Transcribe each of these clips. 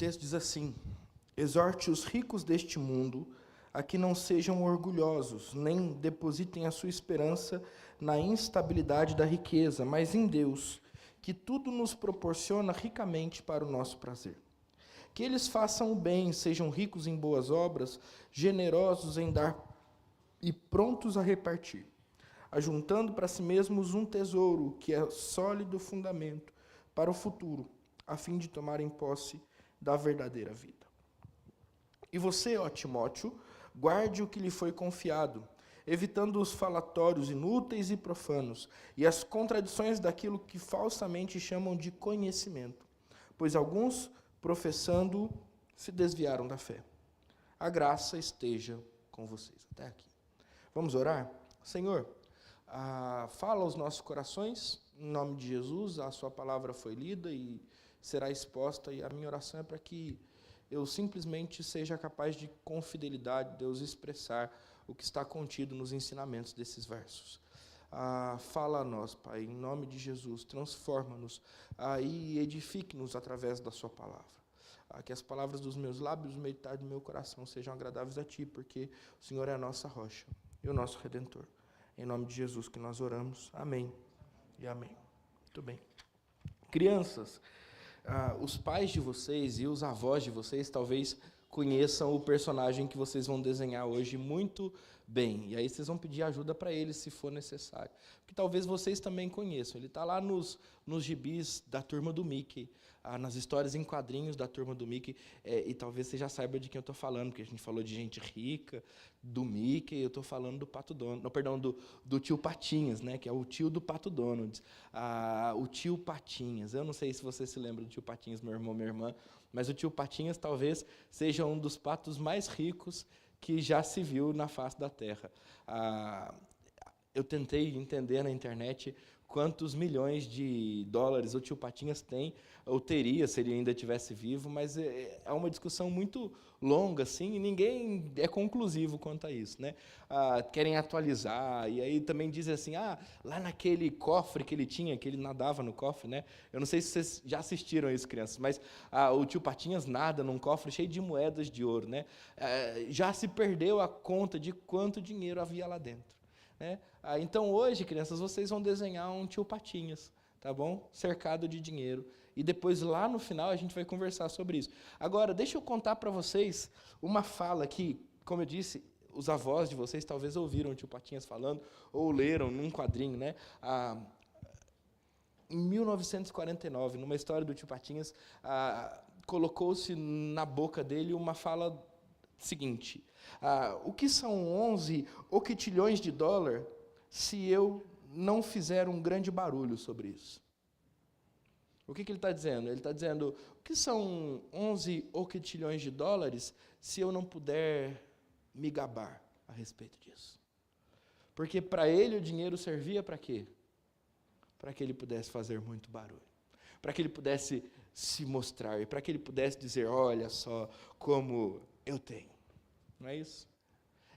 texto diz assim: exorte os ricos deste mundo a que não sejam orgulhosos, nem depositem a sua esperança na instabilidade da riqueza, mas em Deus, que tudo nos proporciona ricamente para o nosso prazer. Que eles façam o bem, sejam ricos em boas obras, generosos em dar e prontos a repartir, ajuntando para si mesmos um tesouro que é sólido fundamento para o futuro, a fim de tomarem posse da verdadeira vida. E você, ó Timóteo, guarde o que lhe foi confiado, evitando os falatórios inúteis e profanos, e as contradições daquilo que falsamente chamam de conhecimento, pois alguns, professando, se desviaram da fé. A graça esteja com vocês. Até aqui. Vamos orar? Senhor, fala aos nossos corações, em nome de Jesus, a sua palavra foi lida e será exposta, e a minha oração é para que eu simplesmente seja capaz de, com fidelidade, Deus, expressar o que está contido nos ensinamentos desses versos. Fala a nós, Pai, em nome de Jesus, transforma-nos e edifique-nos através da sua palavra. Que as palavras dos meus lábios, o meditar do meu coração sejam agradáveis a Ti, porque o Senhor é a nossa rocha e o nosso Redentor. Em nome de Jesus que nós oramos. Amém e amém. Muito bem. Crianças, os pais de vocês e os avós de vocês talvez conheçam o personagem que vocês vão desenhar hoje muito bem. E aí vocês vão pedir ajuda para ele, se for necessário. Porque talvez vocês também conheçam. Ele está lá nos gibis da Turma do Mickey, nas histórias em quadrinhos da Turma do Mickey. E talvez você já saiba de quem eu estou falando, porque a gente falou de gente rica, do Mickey, eu estou falando do Pato Donald. Não, perdão, do tio Patinhas, né, que é o tio do Pato Donald. O tio Patinhas. Eu não sei se você se lembra do tio Patinhas, meu irmão, minha irmã, mas o tio Patinhas talvez seja um dos patos mais ricos que já se viu na face da Terra. Eu tentei entender na internet quantos milhões de dólares o tio Patinhas tem, ou teria se ele ainda estivesse vivo, mas é uma discussão muito longa, assim, e ninguém é conclusivo quanto a isso, né? Querem atualizar, e aí também dizem assim, lá naquele cofre que ele tinha, que ele nadava no cofre, né? Eu não sei se vocês já assistiram isso, crianças, mas o tio Patinhas nada num cofre cheio de moedas de ouro, né? Já se perdeu a conta de quanto dinheiro havia lá dentro, né? Então hoje, crianças, vocês vão desenhar um tio Patinhas, tá bom? Cercado de dinheiro. E depois, lá no final, a gente vai conversar sobre isso. Agora, deixa eu contar para vocês uma fala que, como eu disse, os avós de vocês talvez ouviram o tio Patinhas falando, ou leram num quadrinho, né? Em 1949, numa história do tio Patinhas, colocou-se na boca dele uma fala seguinte: o que são 11 octilhões de dólar se eu não fizer um grande barulho sobre isso? O que ele está dizendo? Ele está dizendo, o que são 11 octilhões de dólares se eu não puder me gabar a respeito disso? Porque para ele o dinheiro servia para quê? Para que ele pudesse fazer muito barulho, para que ele pudesse se mostrar, e para que ele pudesse dizer, olha só como eu tenho. Não é isso?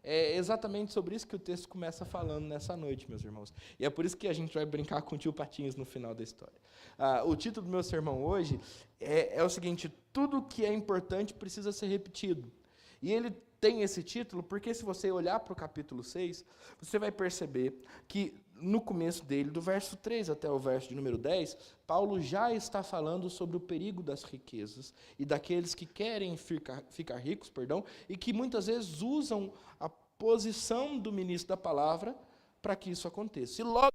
É exatamente sobre isso que o texto começa falando nessa noite, meus irmãos. E é por isso que a gente vai brincar com o tio Patinhas no final da história. O título do meu sermão hoje é o seguinte: tudo que é importante precisa ser repetido. E ele tem esse título porque, se você olhar para o capítulo 6, você vai perceber que no começo dele, do verso 3 até o verso de número 10, Paulo já está falando sobre o perigo das riquezas e daqueles que querem ficar ricos, e que muitas vezes usam a posição do ministro da palavra para que isso aconteça. E logo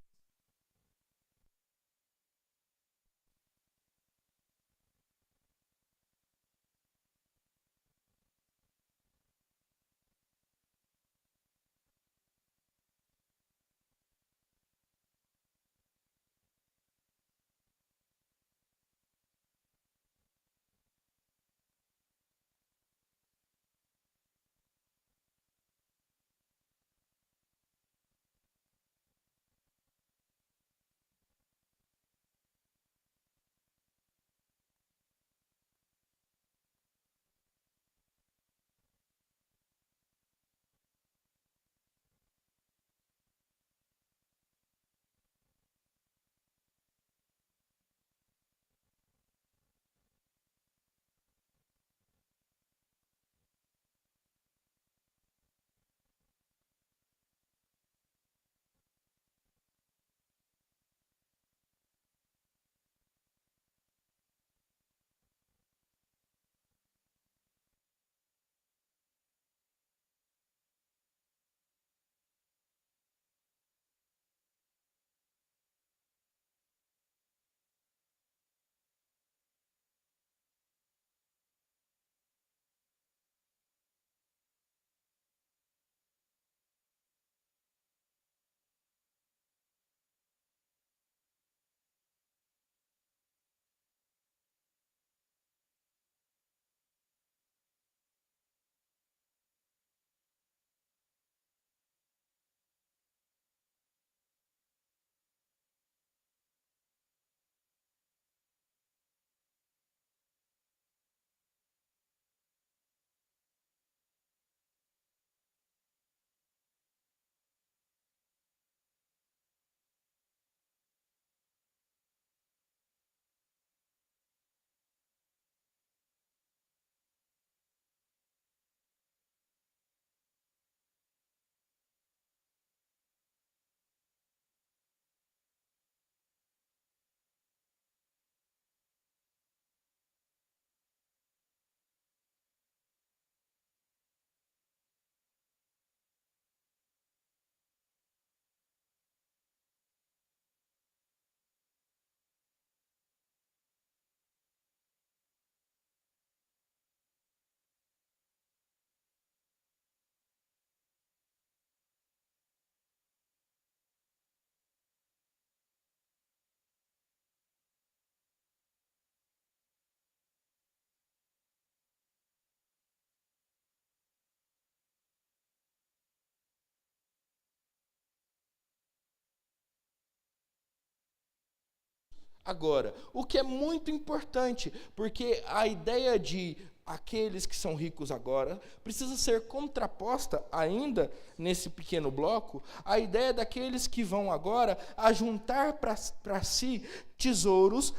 agora. O que é muito importante, porque a ideia de aqueles que são ricos agora precisa ser contraposta ainda nesse pequeno bloco à ideia daqueles que vão agora ajuntar para si tesouros,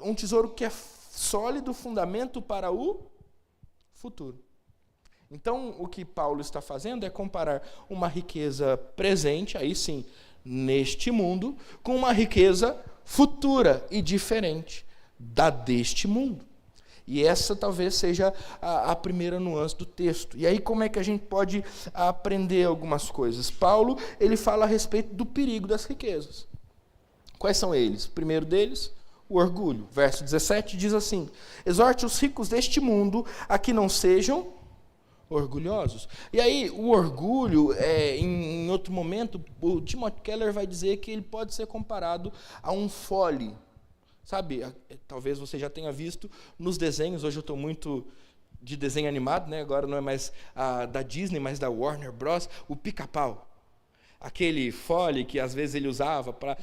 um tesouro que é sólido fundamento para o futuro. Então, o que Paulo está fazendo é comparar uma riqueza presente, aí sim, neste mundo, com uma riqueza futura e diferente da deste mundo. E essa talvez seja a primeira nuance do texto. E aí como é que a gente pode aprender algumas coisas? Paulo, ele fala a respeito do perigo das riquezas. Quais são eles? O primeiro deles, o orgulho. Verso 17 diz assim: exorte os ricos deste mundo a que não sejam orgulhosos. E aí o orgulho, em outro momento, o Timothy Keller vai dizer que ele pode ser comparado a um fole. Sabe, talvez você já tenha visto nos desenhos, hoje eu estou muito de desenho animado, né? Agora não é mais da Disney, mas da Warner Bros., o Pica-Pau. Aquele fole que às vezes ele usava para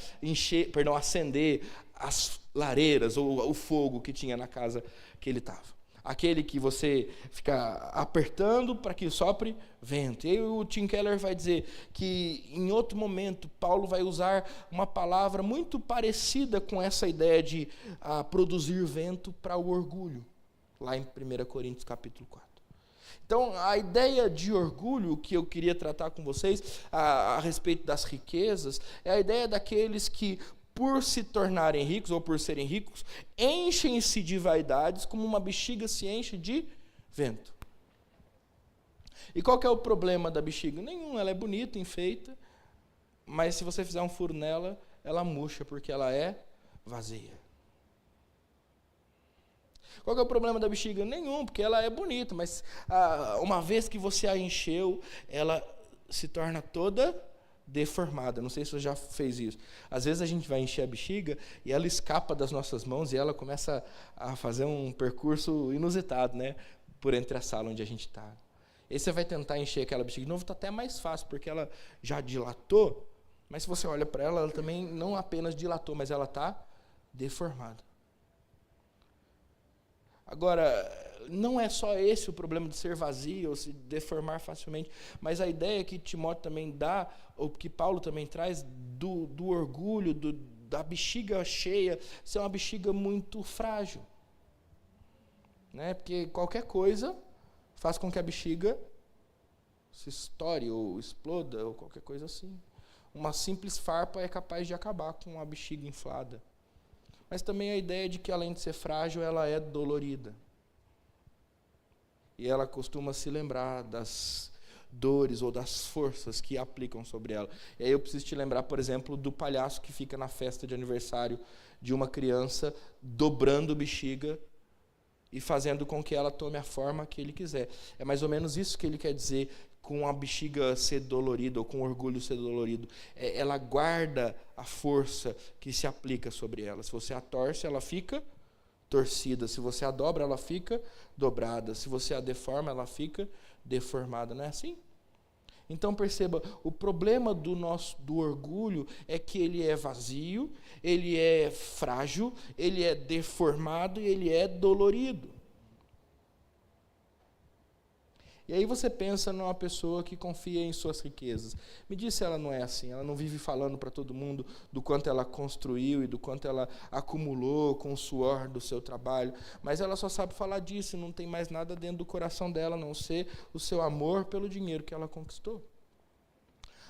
acender as lareiras ou o fogo que tinha na casa que ele estava. Aquele que você fica apertando para que sopre vento. E aí o Tim Keller vai dizer que, em outro momento, Paulo vai usar uma palavra muito parecida com essa ideia de produzir vento para o orgulho, lá em 1 Coríntios capítulo 4. Então, a ideia de orgulho que eu queria tratar com vocês a respeito das riquezas é a ideia daqueles que, por se tornarem ricos ou por serem ricos, enchem-se de vaidades como uma bexiga se enche de vento. E qual que é o problema da bexiga? Nenhum, ela é bonita, enfeita, mas se você fizer um furo nela, ela murcha porque ela é vazia. Qual que é o problema da bexiga? Nenhum, porque ela é bonita, mas uma vez que você a encheu, ela se torna toda deformada. Não sei se você já fez isso. Às vezes a gente vai encher a bexiga e ela escapa das nossas mãos e ela começa a fazer um percurso inusitado, né? Por entre a sala onde a gente está. Aí você vai tentar encher aquela bexiga de novo, está até mais fácil, porque ela já dilatou, mas se você olha para ela, ela também não apenas dilatou, mas ela está deformada. Agora, não é só esse o problema de ser vazio ou se deformar facilmente, mas a ideia que Timóteo também dá, ou que Paulo também traz, do orgulho, da bexiga cheia, ser uma bexiga muito frágil. Né? Porque qualquer coisa faz com que a bexiga se estoure ou exploda, ou qualquer coisa assim. Uma simples farpa é capaz de acabar com a bexiga inflada. Mas também a ideia de que, além de ser frágil, ela é dolorida. E ela costuma se lembrar das dores ou das forças que aplicam sobre ela. E aí eu preciso te lembrar, por exemplo, do palhaço que fica na festa de aniversário de uma criança, dobrando bexiga e fazendo com que ela tome a forma que ele quiser. É mais ou menos isso que ele quer dizer com a bexiga ser dolorida, ou com o orgulho ser dolorido. Ela guarda a força que se aplica sobre ela. Se você a torce, ela fica torcida. Se você a dobra, ela fica dobrada. Se você a deforma, ela fica deformada. Não é assim? Então perceba, o problema do orgulho é que ele é vazio, ele é frágil, ele é deformado e ele é dolorido. E aí você pensa numa pessoa que confia em suas riquezas. Me diz se ela não é assim. Ela não vive falando para todo mundo do quanto ela construiu e do quanto ela acumulou com o suor do seu trabalho. Mas ela só sabe falar disso, não tem mais nada dentro do coração dela, a não ser o seu amor pelo dinheiro que ela conquistou.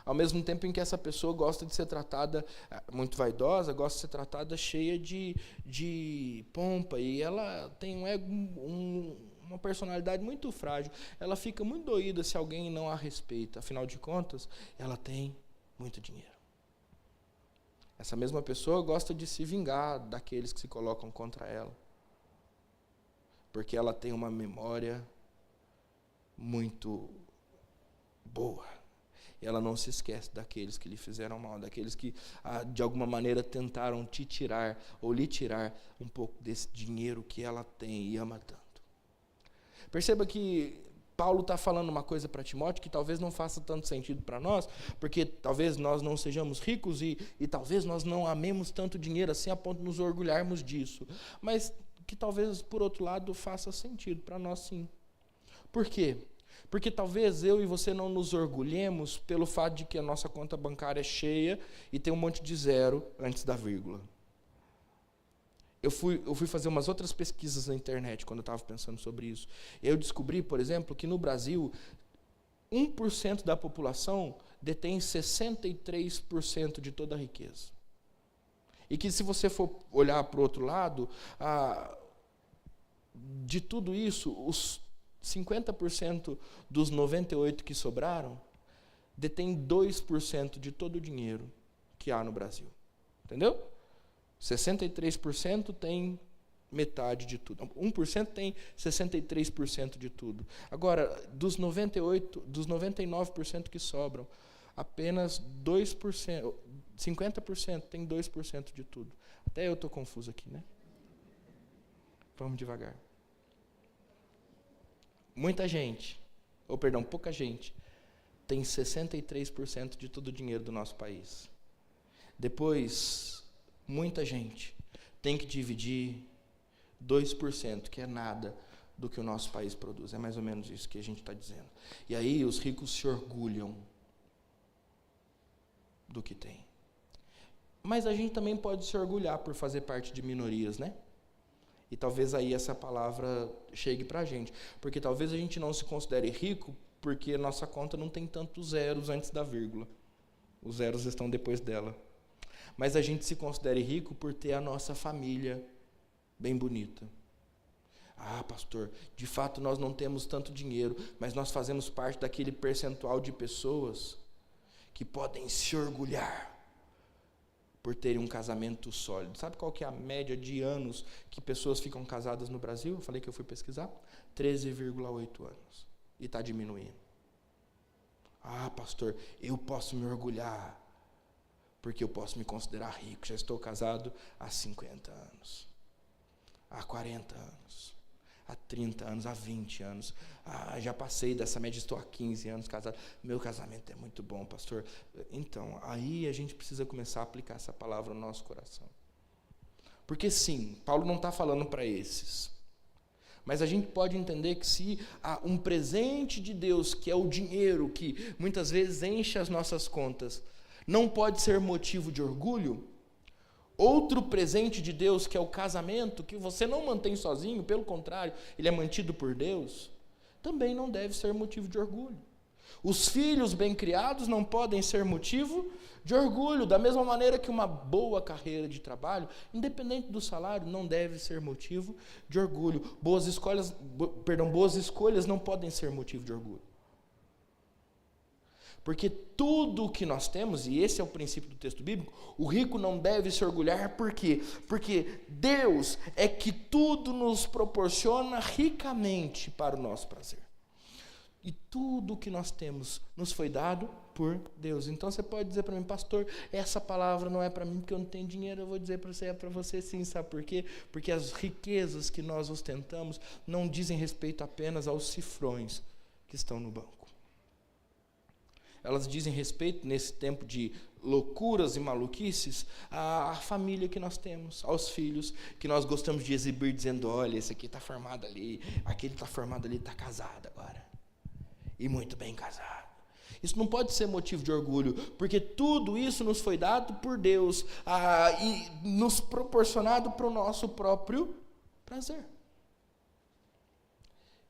Ao mesmo tempo em que essa pessoa gosta de ser tratada, muito vaidosa, gosta de ser tratada cheia de pompa. E ela tem um ego, uma personalidade muito frágil. Ela fica muito doída se alguém não a respeita. Afinal de contas, ela tem muito dinheiro. Essa mesma pessoa gosta de se vingar daqueles que se colocam contra ela. Porque ela tem uma memória muito boa. E ela não se esquece daqueles que lhe fizeram mal, daqueles que, de alguma maneira, tentaram te tirar ou lhe tirar um pouco desse dinheiro que ela tem e ama tanto. Perceba que Paulo está falando uma coisa para Timóteo que talvez não faça tanto sentido para nós, porque talvez nós não sejamos ricos e talvez nós não amemos tanto dinheiro assim a ponto de nos orgulharmos disso. Mas que talvez, por outro lado, faça sentido para nós sim. Por quê? Porque talvez eu e você não nos orgulhemos pelo fato de que a nossa conta bancária é cheia e tem um monte de zero antes da vírgula. Eu fui fazer umas outras pesquisas na internet quando eu estava pensando sobre isso. Eu descobri, por exemplo, que no Brasil, 1% da população detém 63% de toda a riqueza. E que se você for olhar para o outro lado, de tudo isso, os 50% dos 98% que sobraram detém 2% de todo o dinheiro que há no Brasil. Entendeu? 63% tem metade de tudo. 1% tem 63% de tudo. Agora, dos 99% que sobram, apenas 2%, 50% tem 2% de tudo. Até eu estou confuso aqui, né? Vamos devagar. Pouca gente, tem 63% de todo o dinheiro do nosso país. Depois, muita gente tem que dividir 2%, que é nada do que o nosso país produz. É mais ou menos isso que a gente está dizendo. E aí os ricos se orgulham do que tem. Mas a gente também pode se orgulhar por fazer parte de minorias, né? E talvez aí essa palavra chegue para a gente. Porque talvez a gente não se considere rico porque a nossa conta não tem tantos zeros antes da vírgula. Os zeros estão depois dela. Mas a gente se considere rico por ter a nossa família bem bonita. Ah, pastor, de fato nós não temos tanto dinheiro, mas nós fazemos parte daquele percentual de pessoas que podem se orgulhar por terem um casamento sólido. Sabe qual que é a média de anos que pessoas ficam casadas no Brasil? Eu falei que eu fui pesquisar. 13,8 anos. E está diminuindo. Ah, pastor, eu posso me orgulhar, porque eu posso me considerar rico. Já estou casado há 50 anos, há 40 anos, há 30 anos, há 20 anos. Já passei dessa média, estou há 15 anos casado. Meu casamento é muito bom, pastor. Então, aí a gente precisa começar a aplicar essa palavra no nosso coração. Porque sim, Paulo não está falando para esses. Mas a gente pode entender que se há um presente de Deus, que é o dinheiro, que muitas vezes enche as nossas contas, não pode ser motivo de orgulho, outro presente de Deus, que é o casamento, que você não mantém sozinho, pelo contrário, ele é mantido por Deus, também não deve ser motivo de orgulho. Os filhos bem criados não podem ser motivo de orgulho, da mesma maneira que uma boa carreira de trabalho, independente do salário, não deve ser motivo de orgulho. Boas escolhas não podem ser motivo de orgulho. Porque tudo o que nós temos, e esse é o princípio do texto bíblico, o rico não deve se orgulhar, por quê? Porque Deus é que tudo nos proporciona ricamente para o nosso prazer. E tudo o que nós temos nos foi dado por Deus. Então você pode dizer para mim, pastor, essa palavra não é para mim porque eu não tenho dinheiro. Eu vou dizer para você, é para você sim, sabe por quê? Porque as riquezas que nós ostentamos não dizem respeito apenas aos cifrões que estão no banco. Elas dizem respeito, nesse tempo de loucuras e maluquices, à família que nós temos, aos filhos, que nós gostamos de exibir, dizendo, olha, esse aqui está formado ali, aquele está formado ali, está casado agora. E muito bem casado. Isso não pode ser motivo de orgulho, porque tudo isso nos foi dado por Deus e nos proporcionado para o nosso próprio prazer.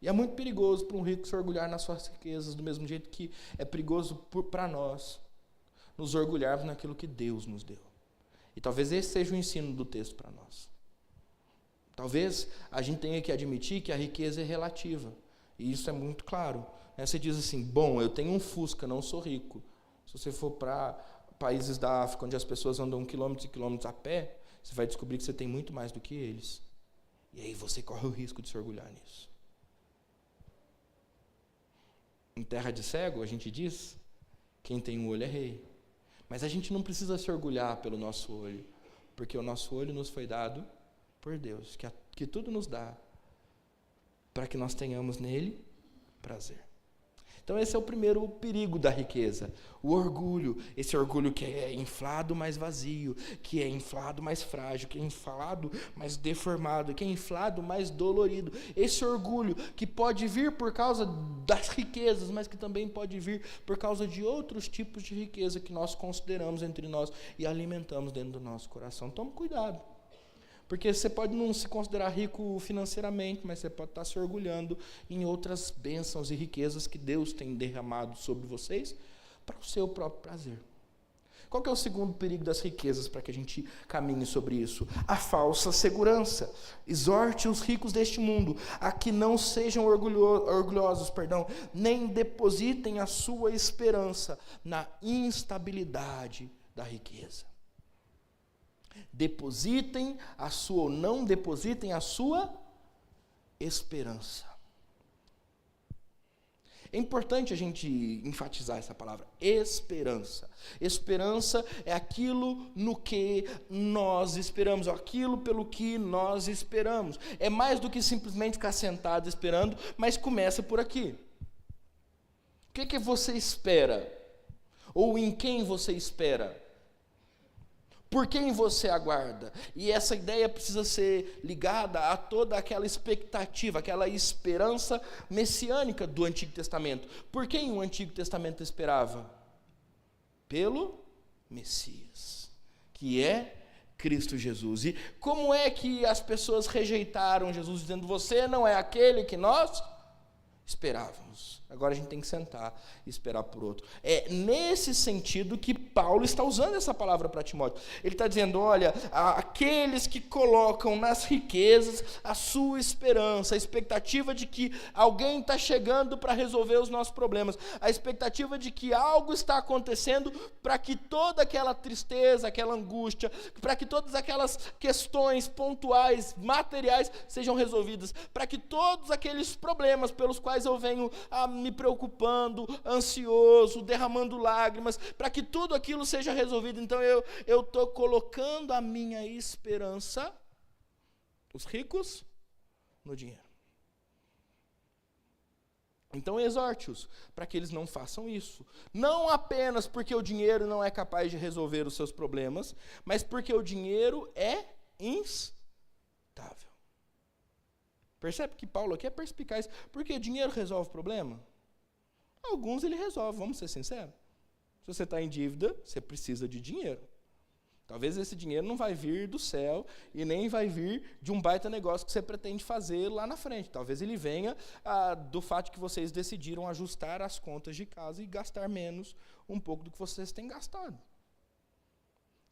E é muito perigoso para um rico se orgulhar nas suas riquezas, do mesmo jeito que é perigoso para nós nos orgulharmos naquilo que Deus nos deu. E talvez esse seja o ensino do texto para nós. Talvez a gente tenha que admitir que a riqueza é relativa. E isso é muito claro. Você diz assim, bom, eu tenho um Fusca, não sou rico. Se você for para países da África, onde as pessoas andam quilômetros e quilômetros a pé, você vai descobrir que você tem muito mais do que eles. E aí você corre o risco de se orgulhar nisso. Em terra de cego, a gente diz, quem tem um olho é rei. Mas a gente não precisa se orgulhar pelo nosso olho, porque o nosso olho nos foi dado por Deus, que tudo nos dá, para que nós tenhamos nele prazer. Então esse é o primeiro perigo da riqueza, o orgulho. Esse orgulho que é inflado, mas vazio, que é inflado, mais frágil, que é inflado, mais deformado, que é inflado, mais dolorido. Esse orgulho que pode vir por causa das riquezas, mas que também pode vir por causa de outros tipos de riqueza que nós consideramos entre nós e alimentamos dentro do nosso coração. Tome cuidado. Porque você pode não se considerar rico financeiramente, mas você pode estar se orgulhando em outras bênçãos e riquezas que Deus tem derramado sobre vocês para o seu próprio prazer. Qual que é o segundo perigo das riquezas para que a gente caminhe sobre isso? A falsa segurança. Exorte os ricos deste mundo a que não sejam orgulhosos, nem depositem a sua esperança na instabilidade da riqueza. Depositem a sua ou não depositem a sua esperança. É importante a gente enfatizar essa palavra, esperança. Esperança é aquilo no que nós esperamos, aquilo pelo que nós esperamos. É mais do que simplesmente ficar sentado esperando, mas começa por aqui. O que você espera? Ou em quem você espera? Por quem você aguarda? E essa ideia precisa ser ligada a toda aquela expectativa, aquela esperança messiânica do Antigo Testamento. Por quem o Antigo Testamento esperava? Pelo Messias, que é Cristo Jesus. E como é que as pessoas rejeitaram Jesus, dizendo: você não é aquele que nós esperávamos? Agora a gente tem que sentar e esperar por outro. É nesse sentido que Paulo está usando essa palavra para Timóteo. Ele está dizendo: olha, aqueles que colocam nas riquezas a sua esperança, a expectativa de que alguém está chegando para resolver os nossos problemas, a expectativa de que algo está acontecendo para que toda aquela tristeza, aquela angústia, para que todas aquelas questões pontuais, materiais, sejam resolvidas, para que todos aqueles problemas pelos quais eu venho me preocupando, ansioso, derramando lágrimas, para que tudo aquilo seja resolvido. Então eu estou colocando a minha esperança, os ricos, no dinheiro. Então exorte-os para que eles não façam isso. Não apenas porque o dinheiro não é capaz de resolver os seus problemas, mas porque o dinheiro é instável. Percebe que Paulo aqui é perspicaz. Porque dinheiro resolve o problema? Alguns ele resolve, vamos ser sinceros. Se você está em dívida, você precisa de dinheiro. Talvez esse dinheiro não vai vir do céu e nem vai vir de um baita negócio que você pretende fazer lá na frente. Talvez ele venha do fato que vocês decidiram ajustar as contas de casa e gastar menos um pouco do que vocês têm gastado.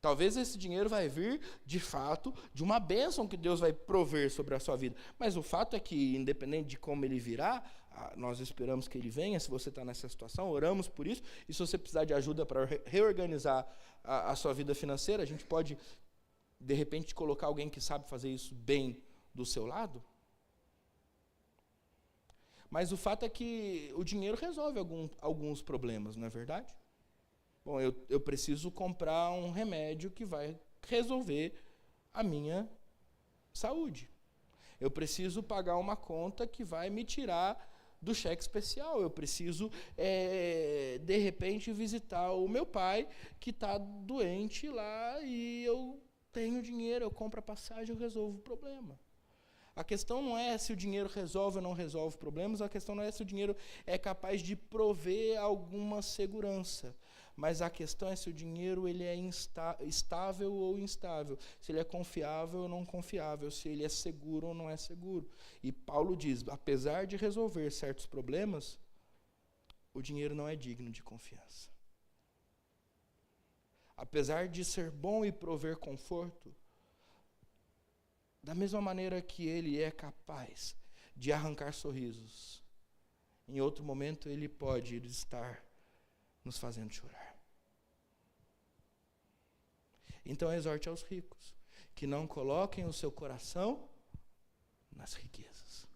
Talvez esse dinheiro vai vir, de fato, de uma bênção que Deus vai prover sobre a sua vida. Mas o fato é que, independente de como ele virá, nós esperamos que ele venha. Se você está nessa situação, oramos por isso. E se você precisar de ajuda para reorganizar a sua vida financeira, a gente pode, de repente, colocar alguém que sabe fazer isso bem do seu lado. Mas o fato é que o dinheiro resolve alguns problemas, não é verdade? Bom, eu preciso comprar um remédio que vai resolver a minha saúde. Eu preciso pagar uma conta que vai me tirar do cheque especial. Eu preciso, de repente, visitar o meu pai que está doente lá e eu tenho dinheiro, eu compro a passagem, eu resolvo o problema. A questão não é se o dinheiro resolve ou não resolve problemas, a questão não é se o dinheiro é capaz de prover alguma segurança. Mas a questão é se o dinheiro ele é estável ou instável, se ele é confiável ou não confiável, se ele é seguro ou não é seguro. E Paulo diz, apesar de resolver certos problemas, o dinheiro não é digno de confiança. Apesar de ser bom e prover conforto, da mesma maneira que ele é capaz de arrancar sorrisos, em outro momento ele pode estar nos fazendo chorar. Então exorte aos ricos que não coloquem o seu coração nas riquezas,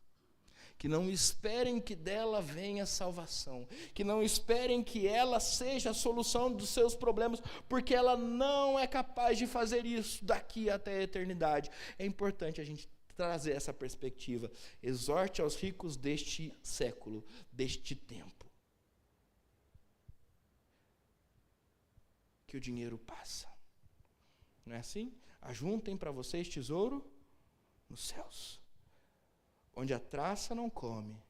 que não esperem que dela venha salvação, que não esperem que ela seja a solução dos seus problemas, porque ela não é capaz de fazer isso daqui até a eternidade. É importante a gente trazer essa perspectiva. Exorte aos ricos deste século, deste tempo. Que o dinheiro passa. Não é assim? Ajuntem para vocês tesouro nos céus, onde a traça não come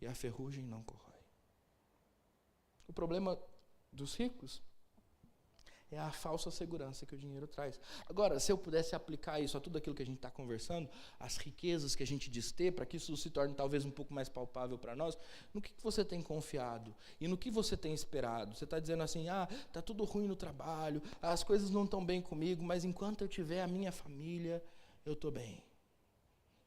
e a ferrugem não corrói. O problema dos ricos é a falsa segurança que o dinheiro traz. Agora, se eu pudesse aplicar isso a tudo aquilo que a gente está conversando, as riquezas que a gente diz ter, para que isso se torne talvez um pouco mais palpável para nós, no que você tem confiado e no que você tem esperado? Você está dizendo assim, está tudo ruim no trabalho, as coisas não estão bem comigo, mas enquanto eu tiver a minha família, eu estou bem.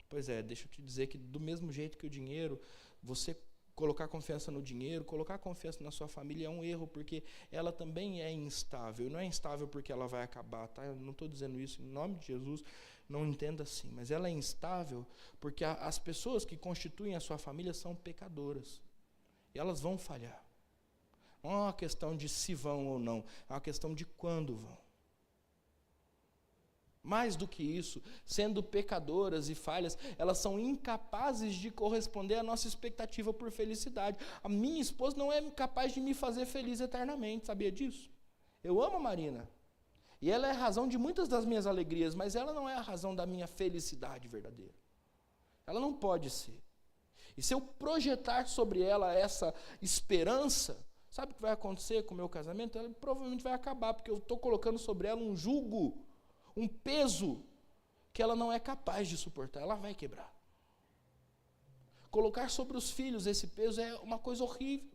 Pois é, deixa eu te dizer que do mesmo jeito que o dinheiro, você colocar confiança no dinheiro, colocar confiança na sua família é um erro, porque ela também é instável. Não é instável porque ela vai acabar, tá? Eu não estou dizendo isso em nome de Jesus, não entenda assim. Mas ela é instável porque as pessoas que constituem a sua família são pecadoras. E elas vão falhar. Não é uma questão de se vão ou não, é uma questão de quando vão. Mais do que isso, sendo pecadoras e falhas, elas são incapazes de corresponder à nossa expectativa por felicidade. A minha esposa não é capaz de me fazer feliz eternamente, sabia disso? Eu amo a Marina. E ela é a razão de muitas das minhas alegrias, mas ela não é a razão da minha felicidade verdadeira. Ela não pode ser. E se eu projetar sobre ela essa esperança, sabe o que vai acontecer com o meu casamento? Ela provavelmente vai acabar, porque eu estou colocando sobre ela um jugo, um peso que ela não é capaz de suportar, ela vai quebrar. Colocar sobre os filhos esse peso é uma coisa horrível.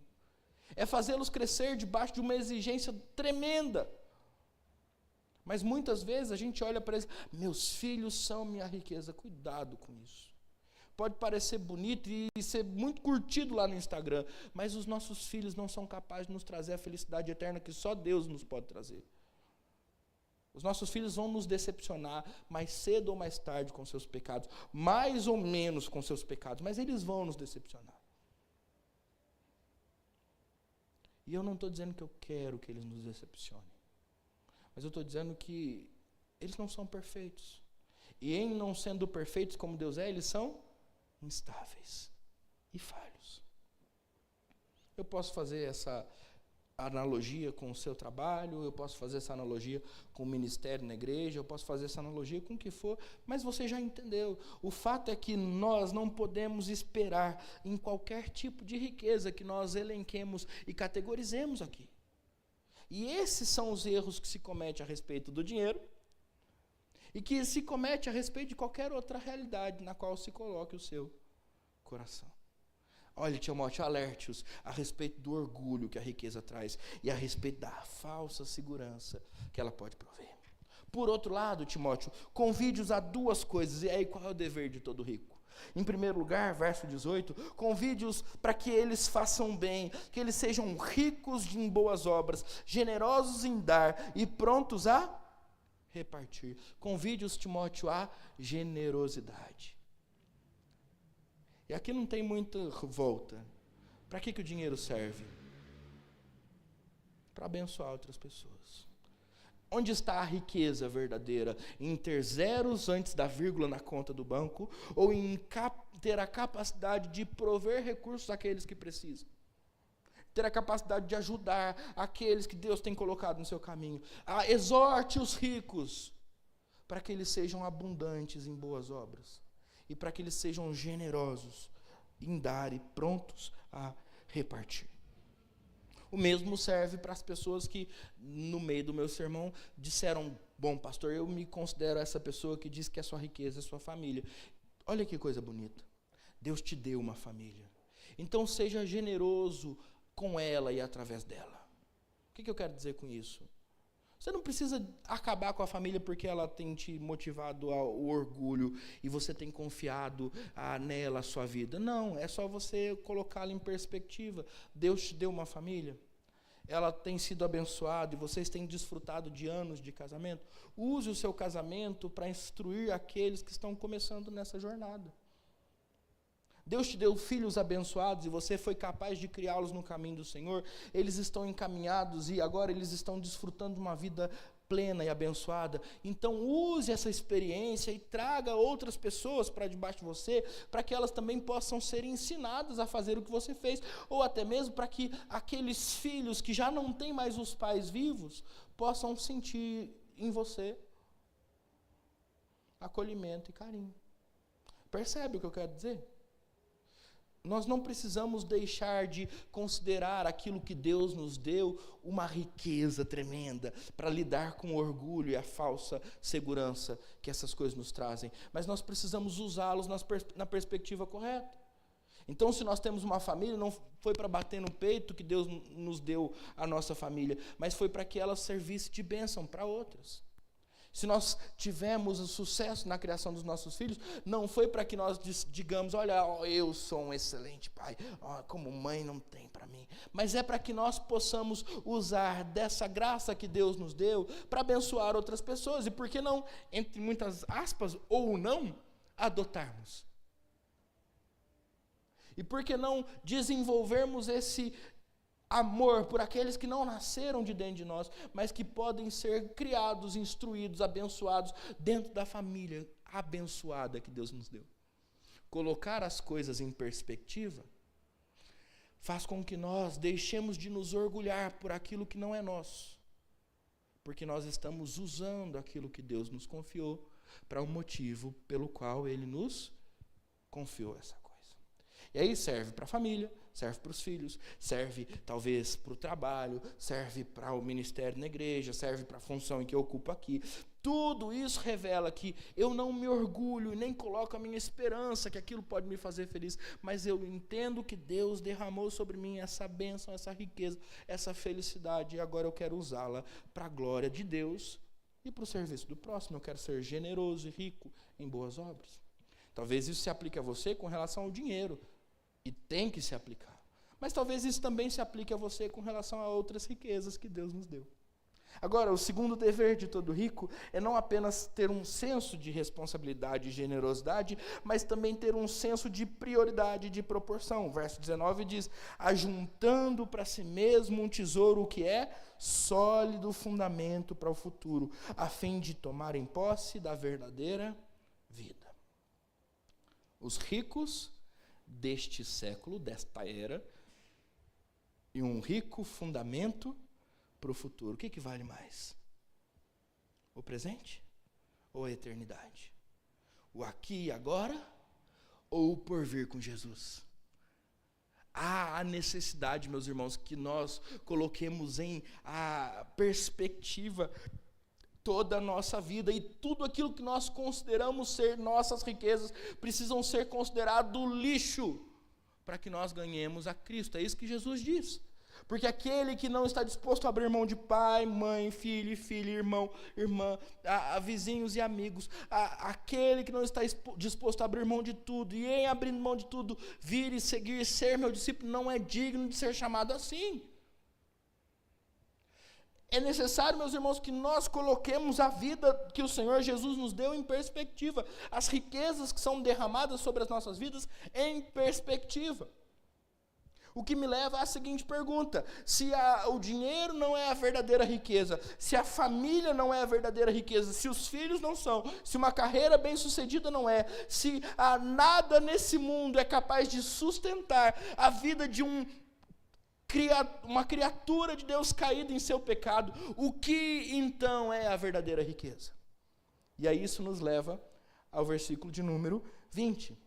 É fazê-los crescer debaixo de uma exigência tremenda. Mas muitas vezes a gente olha para eles, meus filhos são minha riqueza, cuidado com isso. Pode parecer bonito e ser muito curtido lá no Instagram, mas os nossos filhos não são capazes de nos trazer a felicidade eterna que só Deus nos pode trazer. Os nossos filhos vão nos decepcionar mais cedo ou mais tarde com seus pecados, mais ou menos com seus pecados, mas eles vão nos decepcionar. E eu não estou dizendo que eu quero que eles nos decepcionem, mas eu estou dizendo que eles não são perfeitos. E em não sendo perfeitos como Deus é, eles são instáveis e falhos. Eu posso fazer essa analogia com o seu trabalho, eu posso fazer essa analogia com o ministério na igreja, eu posso fazer essa analogia com o que for, mas você já entendeu. O fato é que nós não podemos esperar em qualquer tipo de riqueza que nós elenquemos e categorizemos aqui. E esses são os erros que se comete a respeito do dinheiro e que se comete a respeito de qualquer outra realidade na qual se coloque o seu coração. Olha, Timóteo, alerte-os a respeito do orgulho que a riqueza traz e a respeito da falsa segurança que ela pode prover. Por outro lado, Timóteo, convide-os a duas coisas. E aí, qual é o dever de todo rico? Em primeiro lugar, verso 18, convide-os para que eles façam bem, que eles sejam ricos em boas obras, generosos em dar e prontos a repartir. Convide-os, Timóteo, à generosidade. E aqui não tem muita volta. Para que o dinheiro serve? Para abençoar outras pessoas. Onde está a riqueza verdadeira? Em ter zeros antes da vírgula na conta do banco ou em ter a capacidade de prover recursos àqueles que precisam? Ter a capacidade de ajudar aqueles que Deus tem colocado no seu caminho. Exorte os ricos para que eles sejam abundantes em boas obras. E para que eles sejam generosos em dar e prontos a repartir. O mesmo serve para as pessoas que, no meio do meu sermão, disseram, bom, pastor, eu me considero essa pessoa que diz que a sua riqueza é sua família. Olha que coisa bonita. Deus te deu uma família. Então seja generoso com ela e através dela. O que eu quero dizer com isso? Você não precisa acabar com a família porque ela tem te motivado ao orgulho e você tem confiado nela a sua vida. Não, é só você colocá-la em perspectiva. Deus te deu uma família, ela tem sido abençoada e vocês têm desfrutado de anos de casamento. Use o seu casamento para instruir aqueles que estão começando nessa jornada. Deus te deu filhos abençoados e você foi capaz de criá-los no caminho do Senhor. Eles estão encaminhados e agora eles estão desfrutando de uma vida plena e abençoada, então use essa experiência e traga outras pessoas para debaixo de você, para que elas também possam ser ensinadas a fazer o que você fez, ou até mesmo para que aqueles filhos que já não têm mais os pais vivos, possam sentir em você acolhimento e carinho. Percebe o que eu quero dizer? Nós não precisamos deixar de considerar aquilo que Deus nos deu uma riqueza tremenda para lidar com o orgulho e a falsa segurança que essas coisas nos trazem, mas nós precisamos usá-los na perspectiva correta. Então, se nós temos uma família, não foi para bater no peito que Deus nos deu a nossa família, mas foi para que ela servisse de bênção para outras. Se nós tivemos o sucesso na criação dos nossos filhos, não foi para que nós digamos, olha, eu sou um excelente pai, como mãe não tem para mim. Mas é para que nós possamos usar dessa graça que Deus nos deu para abençoar outras pessoas. E por que não, entre muitas aspas, ou não, adotarmos? E por que não desenvolvermos esse amor por aqueles que não nasceram de dentro de nós, mas que podem ser criados, instruídos, abençoados dentro da família abençoada que Deus nos deu. Colocar as coisas em perspectiva faz com que nós deixemos de nos orgulhar por aquilo que não é nosso, porque nós estamos usando aquilo que Deus nos confiou para o motivo pelo qual Ele nos confiou essa coisa. E aí serve para a família, serve para os filhos, serve talvez para o trabalho, serve para o ministério na igreja, serve para a função em que eu ocupo aqui. Tudo isso revela que eu não me orgulho e nem coloco a minha esperança que aquilo pode me fazer feliz, mas eu entendo que Deus derramou sobre mim essa bênção, essa riqueza, essa felicidade, e agora eu quero usá-la para a glória de Deus e para o serviço do próximo. Eu quero ser generoso e rico em boas obras. Talvez isso se aplique a você com relação ao dinheiro, e tem que se aplicar. Mas talvez isso também se aplique a você com relação a outras riquezas que Deus nos deu. Agora, o segundo dever de todo rico é não apenas ter um senso de responsabilidade e generosidade, mas também ter um senso de prioridade e de proporção. O verso 19 diz, ajuntando para si mesmo um tesouro que é sólido fundamento para o futuro, a fim de tomarem posse da verdadeira vida. Os ricos deste século, desta era, e um rico fundamento para o futuro. O que vale mais? O presente ou a eternidade? O aqui e agora ou o porvir com Jesus? Há a necessidade, meus irmãos, que nós coloquemos em a perspectiva toda a nossa vida, e tudo aquilo que nós consideramos ser nossas riquezas precisam ser considerados lixo para que nós ganhemos a Cristo. É isso que Jesus diz. Porque aquele que não está disposto a abrir mão de pai, mãe, filho, irmão, irmã, a vizinhos e amigos, aquele que não está disposto a abrir mão de tudo, e em abrindo mão de tudo, vir e seguir, ser meu discípulo, não é digno de ser chamado assim. É necessário, meus irmãos, que nós coloquemos a vida que o Senhor Jesus nos deu em perspectiva, as riquezas que são derramadas sobre as nossas vidas em perspectiva. O que me leva à seguinte pergunta: se o dinheiro não é a verdadeira riqueza, se a família não é a verdadeira riqueza, se os filhos não são, se uma carreira bem-sucedida não é, se nada nesse mundo é capaz de sustentar a vida de uma criatura de Deus caída em seu pecado, o que então é a verdadeira riqueza? E aí isso nos leva ao versículo de número 20.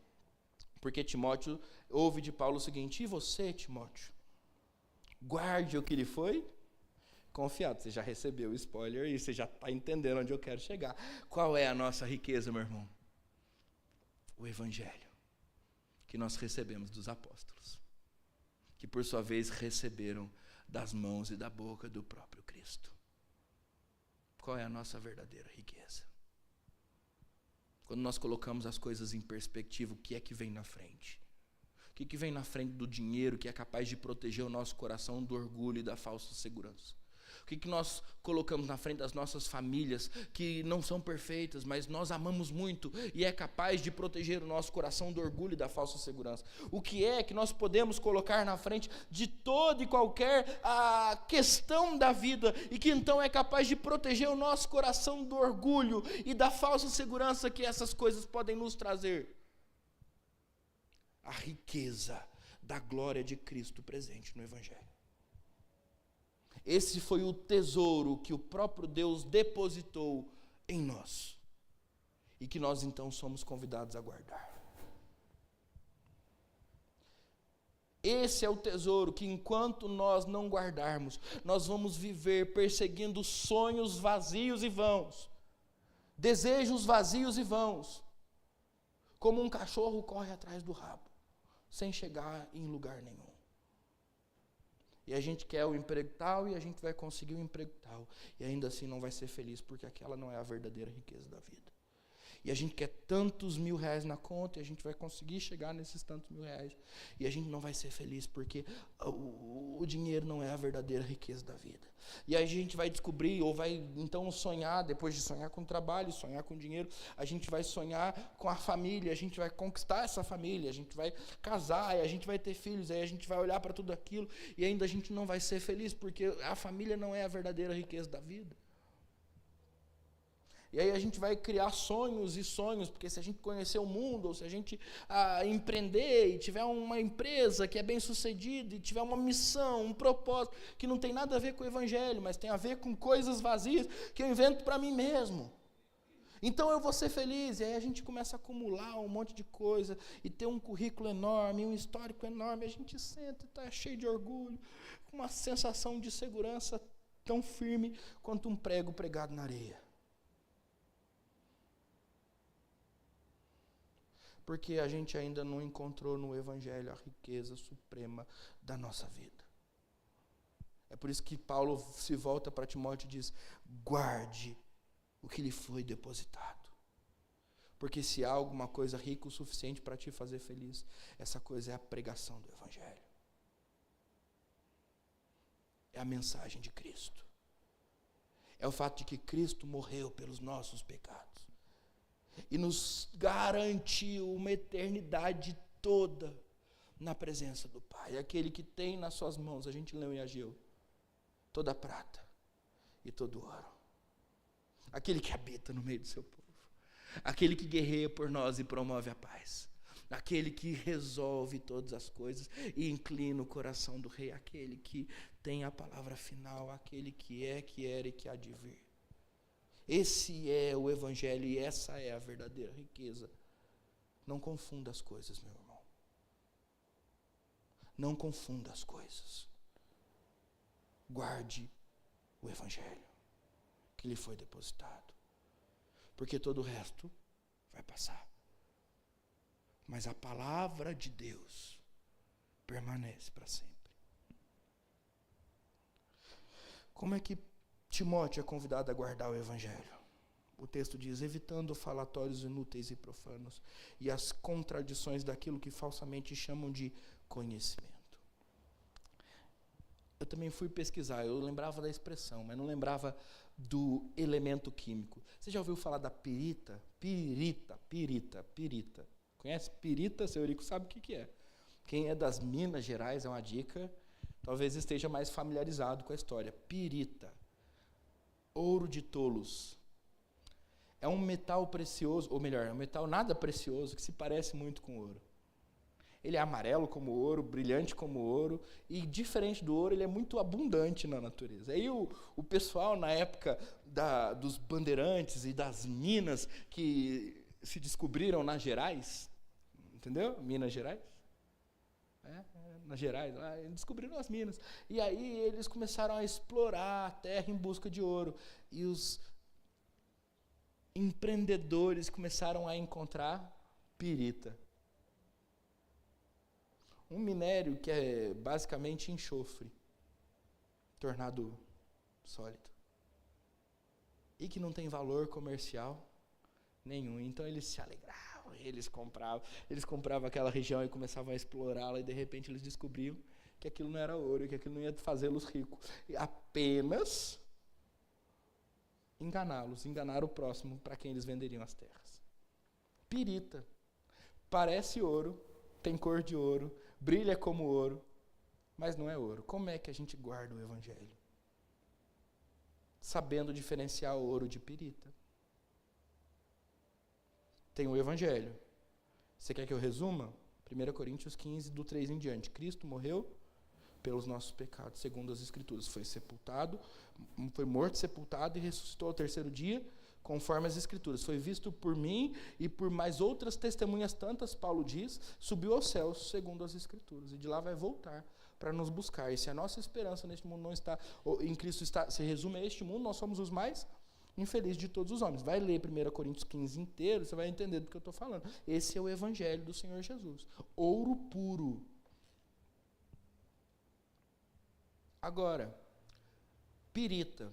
Porque Timóteo ouve de Paulo o seguinte: e você, Timóteo, guarde o que lhe foi confiado. Você já recebeu o spoiler e você já está entendendo onde eu quero chegar. Qual é a nossa riqueza, meu irmão? O Evangelho que nós recebemos dos apóstolos, que por sua vez receberam das mãos e da boca do próprio Cristo. Qual é a nossa verdadeira riqueza? Quando nós colocamos as coisas em perspectiva, o que é que vem na frente? O que vem na frente do dinheiro que é capaz de proteger o nosso coração do orgulho e da falsa segurança? que nós colocamos na frente das nossas famílias, que não são perfeitas, mas nós amamos muito e é capaz de proteger o nosso coração do orgulho e da falsa segurança? O que é que nós podemos colocar na frente de toda e qualquer questão da vida e que então é capaz de proteger o nosso coração do orgulho e da falsa segurança que essas coisas podem nos trazer? A riqueza da glória de Cristo presente no Evangelho. Esse foi o tesouro que o próprio Deus depositou em nós e que nós então somos convidados a guardar. Esse é o tesouro que, enquanto nós não guardarmos, nós vamos viver perseguindo sonhos vazios e vãos, desejos vazios e vãos, como um cachorro corre atrás do rabo, sem chegar em lugar nenhum. E a gente quer o emprego tal e a gente vai conseguir o emprego tal, e ainda assim não vai ser feliz, porque aquela não é a verdadeira riqueza da vida. E a gente quer tantos R$1.000 na conta, e a gente vai conseguir chegar nesses tantos R$1.000, e a gente não vai ser feliz, porque o dinheiro não é a verdadeira riqueza da vida. E aí a gente vai descobrir, ou vai então sonhar, depois de sonhar com o trabalho, sonhar com o dinheiro, a gente vai sonhar com a família, a gente vai conquistar essa família, a gente vai casar, e a gente vai ter filhos, aí a gente vai olhar para tudo aquilo, e ainda a gente não vai ser feliz, porque a família não é a verdadeira riqueza da vida. E aí a gente vai criar sonhos e sonhos, porque se a gente conhecer o mundo, ou se a gente empreender e tiver uma empresa que é bem sucedida, e tiver uma missão, um propósito, que não tem nada a ver com o Evangelho, mas tem a ver com coisas vazias que eu invento para mim mesmo. Então eu vou ser feliz, e aí a gente começa a acumular um monte de coisa, e ter um currículo enorme, um histórico enorme, a gente senta e está cheio de orgulho, com uma sensação de segurança tão firme quanto um prego pregado na areia. Porque a gente ainda não encontrou no Evangelho a riqueza suprema da nossa vida. É por isso que Paulo se volta para Timóteo e diz: guarde o que lhe foi depositado. Porque se há alguma coisa rica o suficiente para te fazer feliz, essa coisa é a pregação do Evangelho. É a mensagem de Cristo. É o fato de que Cristo morreu pelos nossos pecados e nos garantiu uma eternidade toda na presença do Pai. Aquele que tem nas suas mãos, a gente leu em Ageu, toda a prata e todo o ouro. Aquele que habita no meio do seu povo. Aquele que guerreia por nós e promove a paz. Aquele que resolve todas as coisas e inclina o coração do rei. Aquele que tem a palavra final. Aquele que é, que era e que há de vir. Esse é o Evangelho e essa é a verdadeira riqueza. Não confunda as coisas, meu irmão. Não confunda as coisas. Guarde o Evangelho que lhe foi depositado. Porque todo o resto vai passar. Mas a palavra de Deus permanece para sempre. Como é que Timóteo é convidado a guardar o Evangelho? O texto diz: evitando falatórios inúteis e profanos e as contradições daquilo que falsamente chamam de conhecimento. Eu também fui pesquisar, eu lembrava da expressão, mas não lembrava do elemento químico. Você já ouviu falar da pirita? Pirita. Conhece pirita? Seu Eurico sabe o que é. Quem é das Minas Gerais, é uma dica, talvez esteja mais familiarizado com a história. Pirita. Ouro de tolos. É um metal precioso, ou melhor, é um metal nada precioso, que se parece muito com ouro. Ele é amarelo como ouro, brilhante como ouro, e diferente do ouro, ele é muito abundante na natureza. Aí o pessoal, na época dos bandeirantes e das minas que se descobriram nas Gerais, entendeu? Minas Gerais? Nas Gerais, lá, eles descobriram as minas. E aí eles começaram a explorar a terra em busca de ouro. E os empreendedores começaram a encontrar pirita. Um minério que é basicamente enxofre, tornado sólido. E que não tem valor comercial nenhum. Então eles se alegravam, eles compravam aquela região e começavam a explorá-la, e de repente eles descobriam que aquilo não era ouro, que aquilo não ia fazê-los ricos. E apenas enganá-los, enganar o próximo para quem eles venderiam as terras. Pirita. Parece ouro, tem cor de ouro, brilha como ouro, mas não é ouro. Como é que a gente guarda o Evangelho? Sabendo diferenciar ouro de pirita. Tem o Evangelho. Você quer que eu resuma? 1 Coríntios 15, do 3 em diante. Cristo morreu pelos nossos pecados, segundo as Escrituras. Foi sepultado, foi morto, sepultado e ressuscitou ao terceiro dia, conforme as Escrituras. Foi visto por mim e por mais outras testemunhas tantas, Paulo diz, subiu aos céus, segundo as Escrituras. E de lá vai voltar para nos buscar. E se a nossa esperança neste mundo não está, ou em Cristo está, se resume a este mundo, nós somos os mais infelizes de todos os homens. Vai ler 1 Coríntios 15 inteiro, você vai entender do que eu estou falando. Esse é o Evangelho do Senhor Jesus. Ouro puro. Agora, pirita.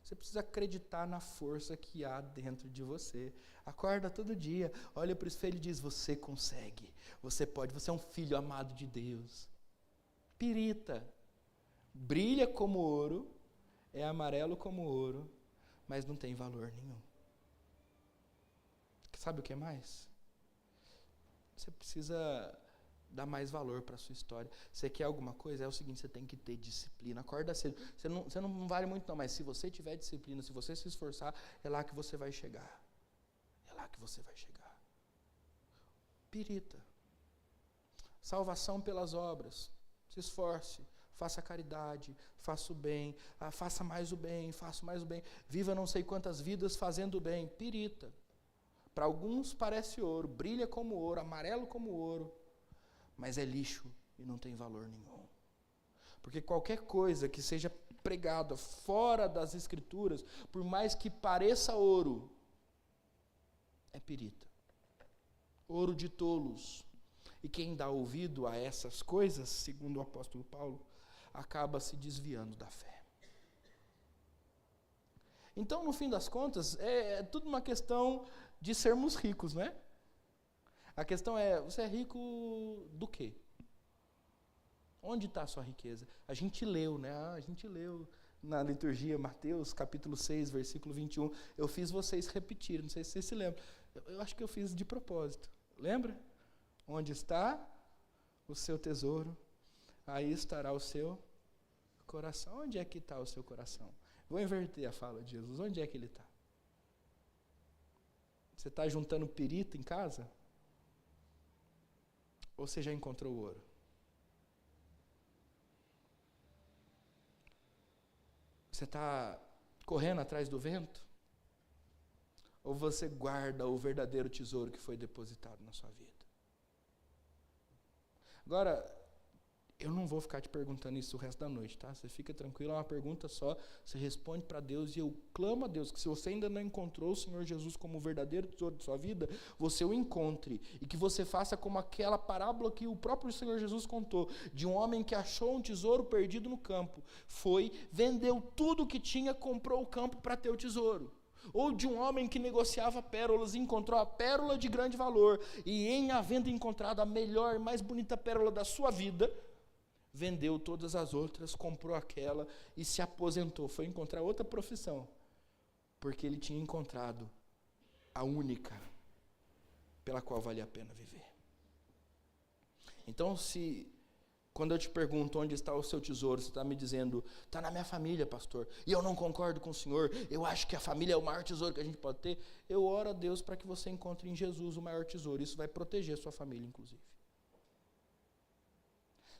Você precisa acreditar na força que há dentro de você. Acorda todo dia, olha para o espelho e diz, você consegue, você pode, você é um filho amado de Deus. Pirita. Brilha como ouro, é amarelo como ouro, mas não tem valor nenhum. Sabe o que mais? Você precisa dar mais valor para a sua história. Você quer alguma coisa? É o seguinte, você tem que ter disciplina. Acorda cedo. Você não vale muito não, mas se você tiver disciplina, se você se esforçar, é lá que você vai chegar. É lá que você vai chegar. Pirita. Salvação pelas obras. Se esforce. Faça caridade, faça o bem, faça mais o bem, faça mais o bem. Viva não sei quantas vidas fazendo o bem. Pirita. Para alguns parece ouro, brilha como ouro, amarelo como ouro, mas é lixo e não tem valor nenhum. Porque qualquer coisa que seja pregada fora das Escrituras, por mais que pareça ouro, é pirita. Ouro de tolos. E quem dá ouvido a essas coisas, segundo o apóstolo Paulo, acaba se desviando da fé. Então, no fim das contas, é tudo uma questão de sermos ricos, não é? A questão é, você é rico do quê? Onde está a sua riqueza? A gente leu, né? A gente leu na liturgia, Mateus, capítulo 6, versículo 21. Eu fiz vocês repetirem, não sei se vocês se lembram. Eu acho que eu fiz de propósito. Lembra? Onde está o seu tesouro, aí estará o seu coração. Onde é que está o seu coração? Vou inverter a fala de Jesus. Onde é que ele está? Você está juntando pirita em casa? Ou você já encontrou o ouro? Você está correndo atrás do vento? Ou você guarda o verdadeiro tesouro que foi depositado na sua vida? Agora, eu não vou ficar te perguntando isso o resto da noite, tá? Você fica tranquilo, é uma pergunta só, você responde para Deus e eu clamo a Deus que se você ainda não encontrou o Senhor Jesus como o verdadeiro tesouro de sua vida, você o encontre e que você faça como aquela parábola que o próprio Senhor Jesus contou, de um homem que achou um tesouro perdido no campo, foi, vendeu tudo o que tinha, comprou o campo para ter o tesouro. Ou de um homem que negociava pérolas e encontrou a pérola de grande valor e em havendo encontrado a melhor, mais bonita pérola da sua vida, vendeu todas as outras, comprou aquela e se aposentou. Foi encontrar outra profissão, porque ele tinha encontrado a única pela qual vale a pena viver. Então, quando eu te pergunto onde está o seu tesouro, você está me dizendo, está na minha família, pastor, e eu não concordo com o senhor, eu acho que a família é o maior tesouro que a gente pode ter, eu oro a Deus para que você encontre em Jesus o maior tesouro. Isso vai proteger a sua família, inclusive.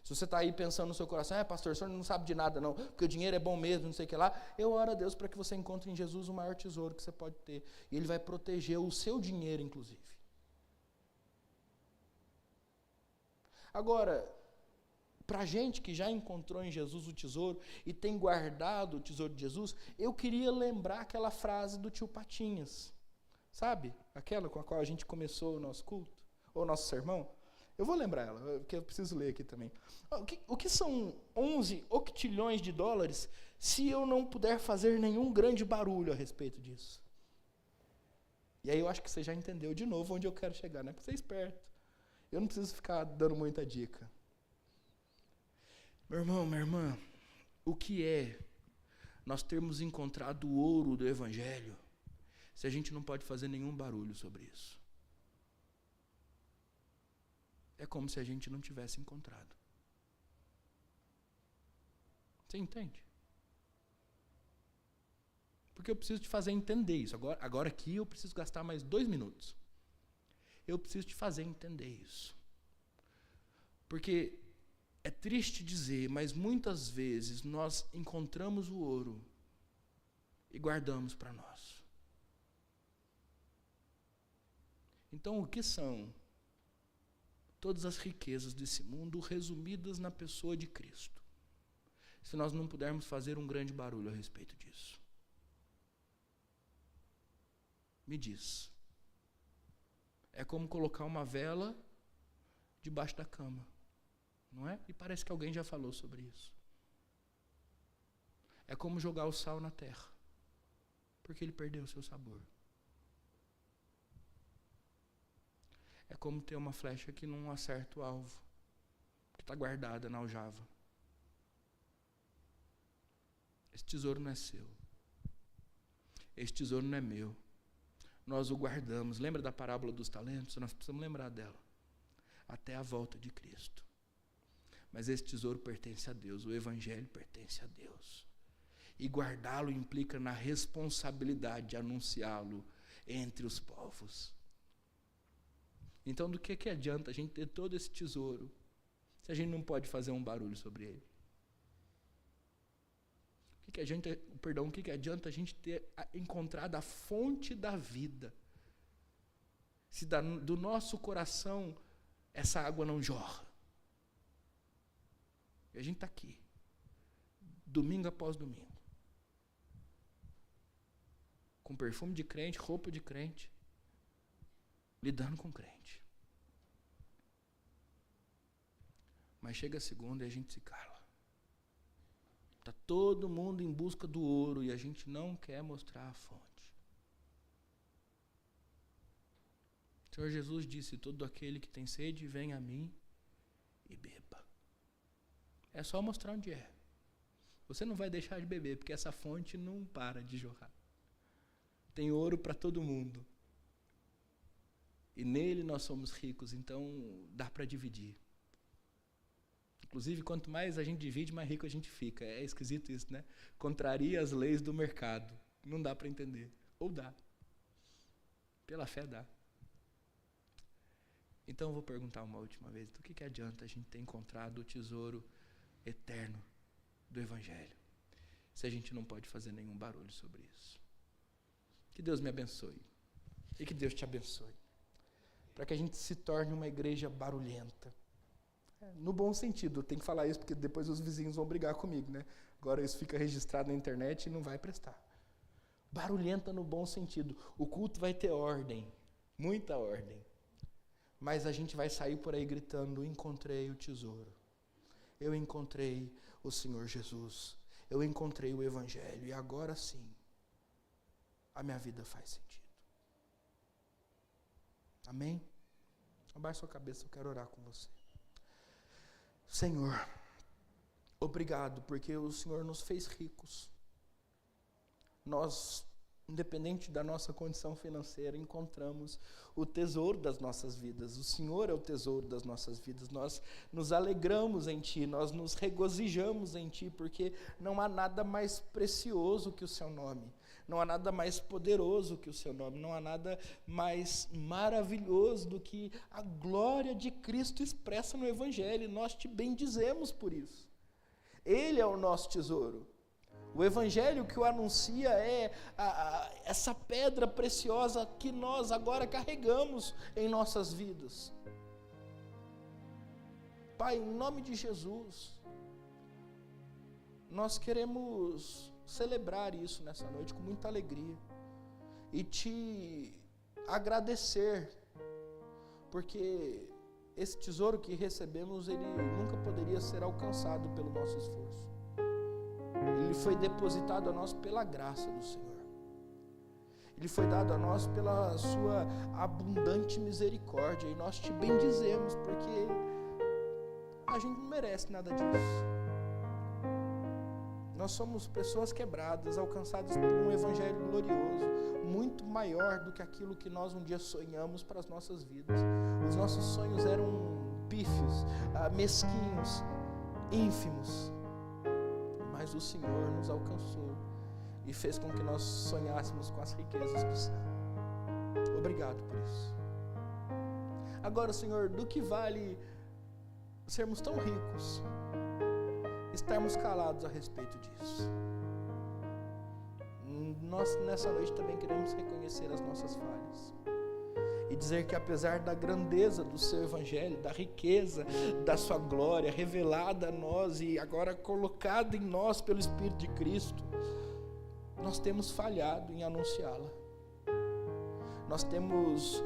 Se você está aí pensando no seu coração, pastor, o senhor não sabe de nada não, porque o dinheiro é bom mesmo, não sei o que lá, eu oro a Deus para que você encontre em Jesus o maior tesouro que você pode ter. E Ele vai proteger o seu dinheiro, inclusive. Agora, para a gente que já encontrou em Jesus o tesouro e tem guardado o tesouro de Jesus, eu queria lembrar aquela frase do tio Patinhas. Sabe? Aquela com a qual a gente começou o nosso culto, ou o nosso sermão. Eu vou lembrar ela, porque eu preciso ler aqui também. O que são 11 octilhões de dólares se eu não puder fazer nenhum grande barulho a respeito disso? E aí eu acho que você já entendeu de novo onde eu quero chegar, né? Porque você é esperto. Eu não preciso ficar dando muita dica. Meu irmão, minha irmã, o que é nós termos encontrado o ouro do Evangelho se a gente não pode fazer nenhum barulho sobre isso? É como se a gente não tivesse encontrado. Você entende? Porque eu preciso te fazer entender isso. Agora aqui eu preciso gastar mais 2 minutos. Eu preciso te fazer entender isso. Porque é triste dizer, mas muitas vezes nós encontramos o ouro e guardamos para nós. Então, o que são todas as riquezas desse mundo resumidas na pessoa de Cristo, se nós não pudermos fazer um grande barulho a respeito disso? Me diz. É como colocar uma vela debaixo da cama, não é? E parece que alguém já falou sobre isso. É como jogar o sal na terra, porque ele perdeu o seu sabor. É como ter uma flecha que não acerta o alvo, que está guardada na aljava. Esse tesouro não é seu. Esse tesouro não é meu. Nós o guardamos. Lembra da parábola dos talentos? Nós precisamos lembrar dela. Até a volta de Cristo. Mas esse tesouro pertence a Deus. O Evangelho pertence a Deus. E guardá-lo implica na responsabilidade de anunciá-lo entre os povos. Então, do que adianta a gente ter todo esse tesouro se a gente não pode fazer um barulho sobre ele? O que adianta a gente ter encontrado a fonte da vida, se do nosso coração essa água não jorra? E a gente está aqui, domingo após domingo, com perfume de crente, roupa de crente, lidando com crente. Mas chega a segunda e a gente se cala. Está todo mundo em busca do ouro e a gente não quer mostrar a fonte. O Senhor Jesus disse: todo aquele que tem sede, vem a mim e beba. É só mostrar onde é. Você não vai deixar de beber, porque essa fonte não para de jorrar. Tem ouro para todo mundo. E nele nós somos ricos, então dá para dividir. Inclusive, quanto mais a gente divide, mais rico a gente fica. É esquisito isso, né? Contraria as leis do mercado. Não dá para entender. Ou dá. Pela fé dá. Então eu vou perguntar uma última vez: do que adianta a gente ter encontrado o tesouro eterno do Evangelho, se a gente não pode fazer nenhum barulho sobre isso? Que Deus me abençoe. E que Deus te abençoe. Para que a gente se torne uma igreja barulhenta. No bom sentido, tem que falar isso porque depois os vizinhos vão brigar comigo, né? Agora isso fica registrado na internet e não vai prestar. Barulhenta no bom sentido. O culto vai ter ordem, muita ordem. Mas a gente vai sair por aí gritando: encontrei o tesouro. Eu encontrei o Senhor Jesus. Eu encontrei o Evangelho. E agora sim, a minha vida faz sentido. Amém? Abaixe sua cabeça, eu quero orar com você. Senhor, obrigado, porque o Senhor nos fez ricos. Nós, independente da nossa condição financeira, encontramos o tesouro das nossas vidas. O Senhor é o tesouro das nossas vidas. Nós nos alegramos em Ti, nós nos regozijamos em Ti, porque não há nada mais precioso que o Seu nome. Não há nada mais poderoso que o Seu nome, não há nada mais maravilhoso do que a glória de Cristo expressa no Evangelho. Nós te bendizemos por isso. Ele é o nosso tesouro. O Evangelho que o anuncia é essa pedra preciosa que nós agora carregamos em nossas vidas. Pai, em nome de Jesus, nós queremos celebrar isso nessa noite com muita alegria e te agradecer, porque esse tesouro que recebemos, ele nunca poderia ser alcançado pelo nosso esforço. Ele foi depositado a nós pela graça do Senhor. Ele foi dado a nós pela sua abundante misericórdia, e nós te bendizemos, porque a gente não merece nada disso. Nós somos pessoas quebradas, alcançadas por um evangelho glorioso, muito maior do que aquilo que nós um dia sonhamos para as nossas vidas. Os nossos sonhos eram pífios, mesquinhos, ínfimos, mas o Senhor nos alcançou e fez com que nós sonhássemos com as riquezas do céu. Obrigado por isso. Agora, Senhor, do que vale sermos tão ricos, estarmos calados a respeito disso? Nós nessa noite também queremos reconhecer as nossas falhas e dizer que apesar da grandeza do seu evangelho, da riqueza da sua glória revelada a nós e agora colocada em nós pelo Espírito de Cristo, nós temos falhado em anunciá-la. Nós temos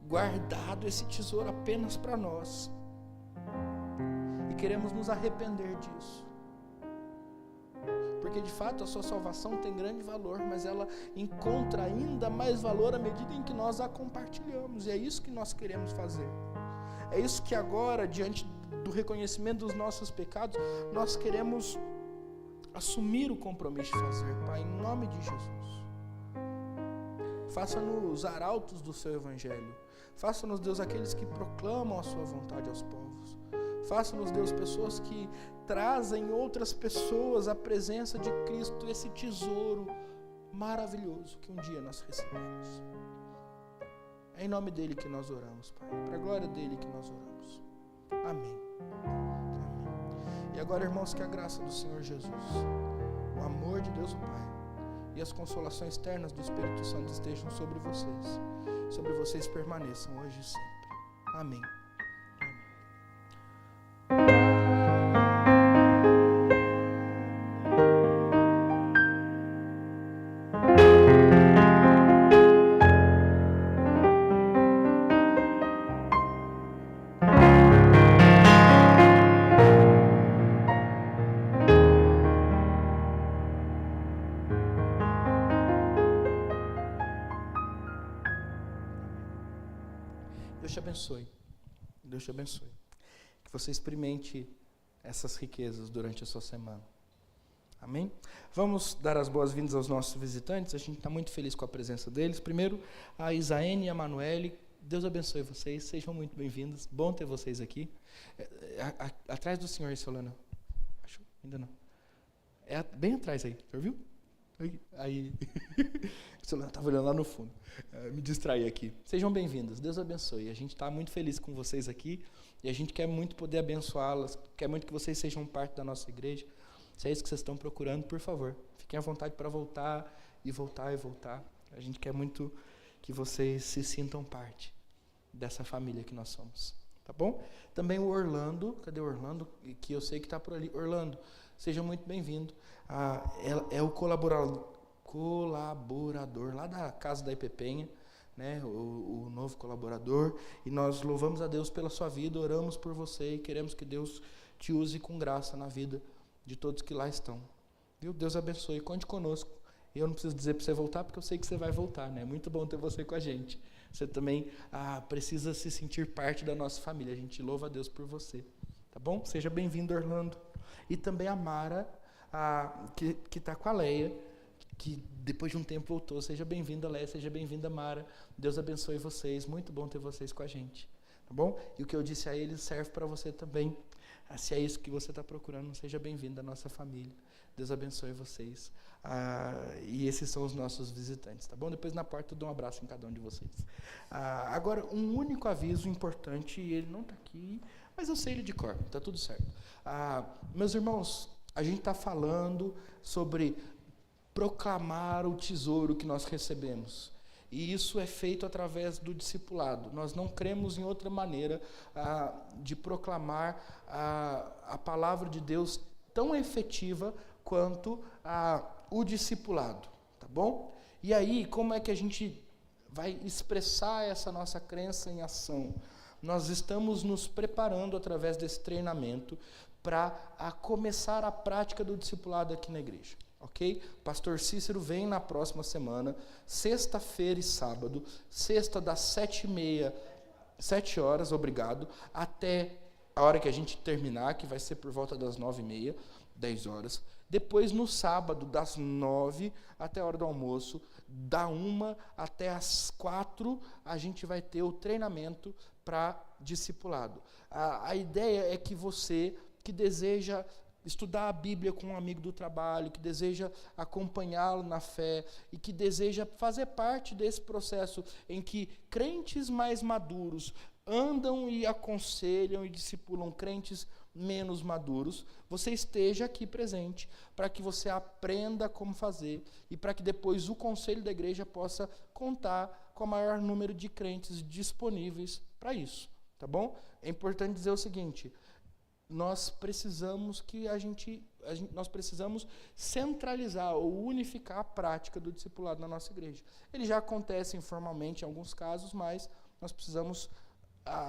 guardado esse tesouro apenas para nós e queremos nos arrepender disso. Porque de fato a sua salvação tem grande valor, mas ela encontra ainda mais valor à medida em que nós a compartilhamos, e é isso que nós queremos fazer. É isso que agora, diante do reconhecimento dos nossos pecados, nós queremos assumir o compromisso de fazer, Pai, em nome de Jesus. Faça-nos arautos do seu evangelho, faça-nos, Deus, aqueles que proclamam a sua vontade aos povos. Faça-nos, Deus, pessoas que trazem outras pessoas à presença de Cristo, esse tesouro maravilhoso que um dia nós recebemos. É em nome dele que nós oramos, Pai, para a glória dele que nós oramos. Amém. Amém. E agora, irmãos, que a graça do Senhor Jesus, o amor de Deus o Pai e as consolações ternas do Espírito Santo estejam sobre vocês permaneçam hoje e sempre. Amém. Deus te abençoe. Que você experimente essas riquezas durante a sua semana. Amém? Vamos dar as boas-vindas aos nossos visitantes. A gente está muito feliz com a presença deles. Primeiro, a Isaene e a Manuele. Deus abençoe vocês. Sejam muito bem-vindos. Bom ter vocês aqui. Atrás do senhor, Solana. Achou? Ainda não. É bem atrás aí. Já viu? Aí. Solana estava olhando lá no fundo. Me distraí aqui. Sejam bem-vindos. Deus abençoe. A gente está muito feliz com vocês aqui e a gente quer muito poder abençoá-las. Quer muito que vocês sejam parte da nossa igreja. Se é isso que vocês estão procurando, por favor, fiquem à vontade para voltar e voltar e voltar. A gente quer muito que vocês se sintam parte dessa família que nós somos. Tá bom? Também o Orlando. Cadê o Orlando? Que eu sei que está por ali. Orlando, seja muito bem-vindo. É o colaborador lá da Casa da Ipepenha, né? O novo colaborador. E nós louvamos a Deus pela sua vida, oramos por você e queremos que Deus te use com graça na vida de todos que lá estão. Viu? Deus abençoe. Conte conosco. Eu não preciso dizer para você voltar, porque eu sei que você vai voltar, né? É muito bom ter você com a gente. Você também precisa se sentir parte da nossa família. A gente louva a Deus por você. Tá bom? Seja bem-vindo, Orlando. E também a Mara, que está com a Leia, que depois de um tempo voltou. Seja bem-vinda, Leia. Seja bem-vinda, Mara. Deus abençoe vocês. Muito bom ter vocês com a gente. Tá bom? E o que eu disse a eles serve para você também. Se é isso que você está procurando, seja bem-vindo à nossa família. Deus abençoe vocês. E esses são os nossos visitantes, tá bom? Depois na porta eu dou um abraço em cada um de vocês. Agora, um único aviso importante, ele não está aqui, mas eu sei ele de cor, está tudo certo. Meus irmãos, a gente está falando sobre proclamar o tesouro que nós recebemos. E isso é feito através do discipulado. Nós não cremos em outra maneira de proclamar a palavra de Deus tão efetiva quanto o discipulado, tá bom? E aí, como é que a gente vai expressar essa nossa crença em ação? Nós estamos nos preparando através desse treinamento para começar a prática do discipulado aqui na igreja. Ok? Pastor Cícero vem na próxima semana, sexta-feira e sábado, sexta das 7h30, 7 horas, obrigado, até a hora que a gente terminar, que vai ser por volta das 9h30. 10 horas. Depois, no sábado, das 9 até a hora do almoço, da 1 até as 4, a gente vai ter o treinamento para discipulado. A ideia é que você que deseja estudar a Bíblia com um amigo do trabalho, que deseja acompanhá-lo na fé e que deseja fazer parte desse processo em que crentes mais maduros andam e aconselham e discipulam crentes menos maduros, você esteja aqui presente para que você aprenda como fazer e para que depois o conselho da igreja possa contar com o maior número de crentes disponíveis para isso, tá bom? É importante dizer o seguinte: nós precisamos nós precisamos centralizar ou unificar a prática do discipulado na nossa igreja. Ele já acontece informalmente em alguns casos, mas nós precisamos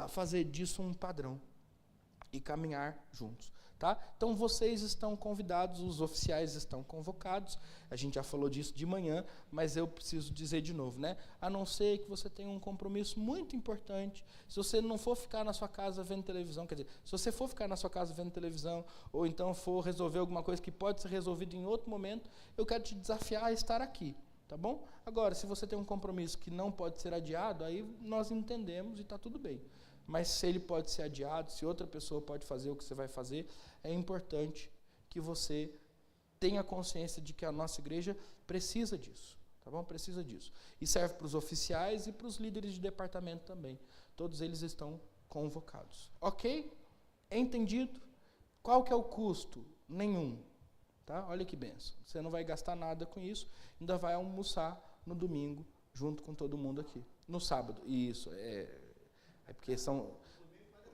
fazer disso um padrão e caminhar juntos, tá? Então vocês estão convidados, os oficiais estão convocados. A gente já falou disso de manhã, mas eu preciso dizer de novo, né? A não ser que você tenha um compromisso muito importante. Se você não for ficar na sua casa vendo televisão, quer dizer, se você for ficar na sua casa vendo televisão, ou então for resolver alguma coisa que pode ser resolvida em outro momento, eu quero te desafiar a estar aqui, tá bom? Agora, se você tem um compromisso que não pode ser adiado, aí nós entendemos e está tudo bem. Mas se ele pode ser adiado, se outra pessoa pode fazer o que você vai fazer, é importante que você tenha consciência de que a nossa igreja precisa disso, tá bom? Precisa disso. E serve para os oficiais e para os líderes de departamento também. Todos eles estão convocados. Ok? Entendido? Qual que é o custo? Nenhum. Tá? Olha que benção. Você não vai gastar nada com isso, ainda vai almoçar no domingo, junto com todo mundo aqui. No sábado. Isso, é porque são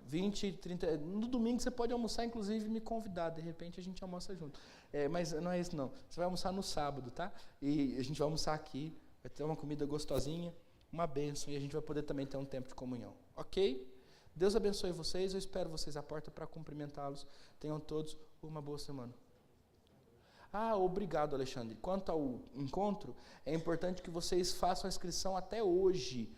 20, 30... No domingo você pode almoçar, inclusive, e me convidar. De repente a gente almoça junto. Mas não é isso, não. Você vai almoçar no sábado, tá? E a gente vai almoçar aqui, vai ter uma comida gostosinha, uma bênção, e a gente vai poder também ter um tempo de comunhão. Ok? Deus abençoe vocês. Eu espero vocês à porta para cumprimentá-los. Tenham todos uma boa semana. Obrigado, Alexandre. Quanto ao encontro, é importante que vocês façam a inscrição até hoje.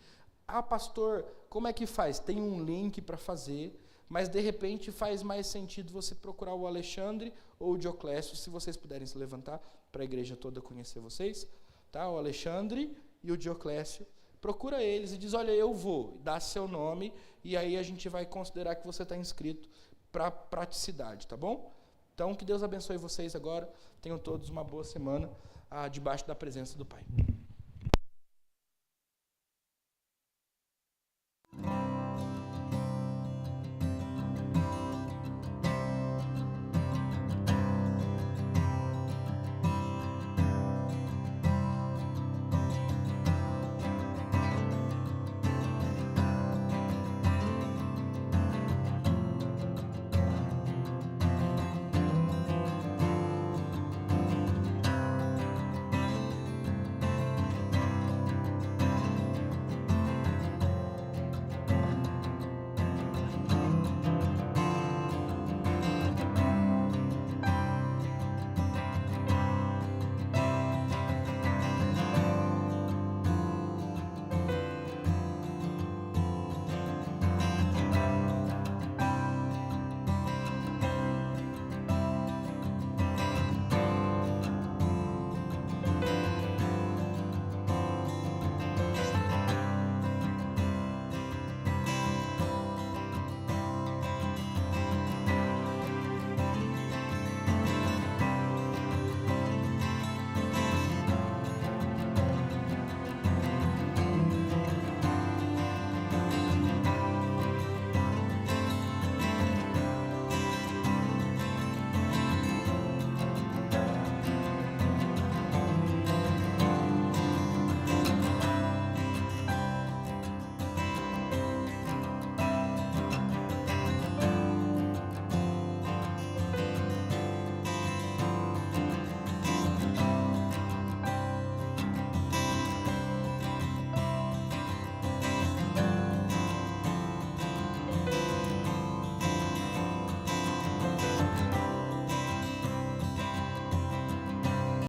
Pastor, como é que faz? Tem um link para fazer, mas de repente faz mais sentido você procurar o Alexandre ou o Dioclésio, se vocês puderem se levantar para a igreja toda conhecer vocês, tá? O Alexandre e o Dioclésio. Procura eles e diz: olha, eu vou, dá seu nome, e aí a gente vai considerar que você está inscrito para praticidade, tá bom? Então, que Deus abençoe vocês agora. Tenham todos uma boa semana debaixo da presença do Pai.